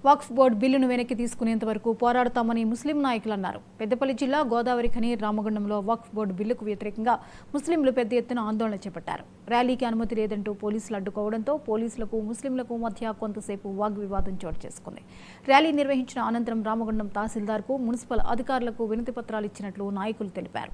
వక్ఫ్ board బిల్లును వెనక్కి తీసుకునేంత వరకు పోరాడతామని ముస్లిం నాయకులు అన్నారు. పెద్దపల్లి జిల్లా గోదావరి ఖని రామగుండంలో వక్ఫ్ బోర్డు బిల్లుకు వ్యతిరేకంగా ముస్లింలు పెద్ద ఎత్తున ఆందోళన చేపట్టారు. ర్యాలీకి అనుమతి లేదంటూ పోలీసులు అడ్డుకోవడంతో పోలీసులకు ముస్లింలకు మధ్య కొంతసేపు వాగ్వివాదం చోటు చేసుకుంది. ర్యాలీ నిర్వహించిన అనంతరం రామగుండం తహసీల్దార్కు మున్సిపల్ అధికారులకు వినతి పత్రాలు ఇచ్చినట్లు నాయకులు తెలిపారు.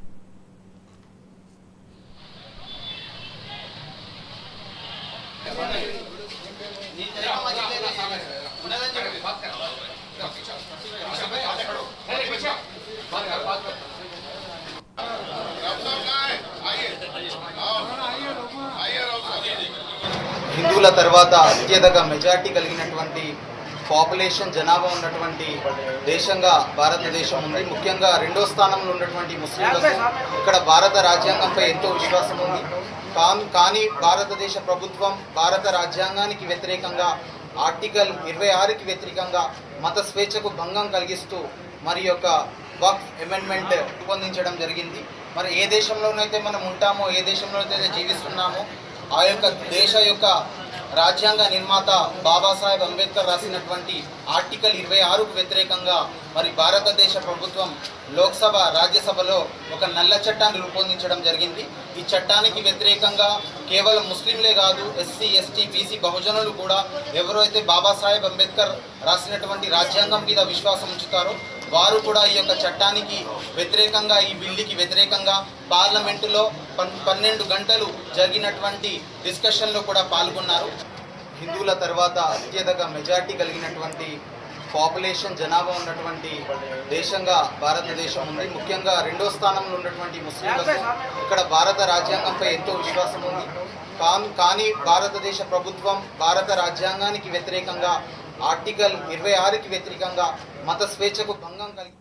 హిందువుల తర్వాత అత్యధిక మెజార్టీ కలిగినటువంటి పాపులేషన్ జనాభా ఉన్నటువంటి దేశంగా భారతదేశం ఉంది. ముఖ్యంగా రెండో స్థానంలో ఉన్నటువంటి ముస్లింలకు ఇక్కడ భారత రాజ్యాంగంపై ఎంతో విశ్వాసం ఉంది. కానీ భారతదేశ ప్రభుత్వం భారత రాజ్యాంగానికి వ్యతిరేకంగా ఆర్టికల్ 26కి వ్యతిరేకంగా మత స్వేచ్ఛకు భంగం కలిగిస్తూ మరి యొక్క వక్ఫ్ అమెండ్మెంట్ రూపొందించడం జరిగింది. మరి ఏ దేశంలోనైతే మనం ఉంటామో, ఏ దేశంలోనైతే జీవిస్తున్నామో ఆ యొక్క దేశ యొక్క రాజ్యాంగ నిర్మాత బాబాసాహెబ్ అంబేద్కర్ రాసినటువంటి ఆర్టికల్ 26కు వ్యతిరేకంగా మరి భారతదేశ ప్రభుత్వం లోక్సభ రాజ్యసభలో ఒక నల్ల చట్టాన్ని రూపొందించడం జరిగింది. ఈ చట్టానికి వ్యతిరేకంగా కేవలం ముస్లింలే కాదు, ఎస్సీ, ఎస్టీ, బీసీ బహుజనులు కూడా ఎవరైతే బాబాసాహెబ్ అంబేద్కర్ రాసినటువంటి రాజ్యాంగం మీద విశ్వాసం ఉంచుతారో వారు కూడా ఈ యొక్క చట్టానికి వ్యతిరేకంగా, ఈ బిల్లుకి వ్యతిరేకంగా పార్లమెంటులో 12 గంటలు జరిగినటువంటి డిస్కషన్లో కూడా పాల్గొన్నారు. హిందువుల తర్వాత అత్యధిక మెజార్టీ కలిగినటువంటి పాపులేషన్ జనాభా ఉన్నటువంటి దేశంగా భారతదేశం ఉంది. ముఖ్యంగా రెండో స్థానంలో ఉన్నటువంటి ముస్లింలకు ఇక్కడ భారత రాజ్యాంగంపై ఎంతో విశ్వాసం ఉంది. కానీ భారతదేశ ప్రభుత్వం భారత రాజ్యాంగానికి వ్యతిరేకంగా ఆర్టికల్ 26కి వ్యతిరేకంగా మత స్వేచ్ఛకు భంగం కలిగి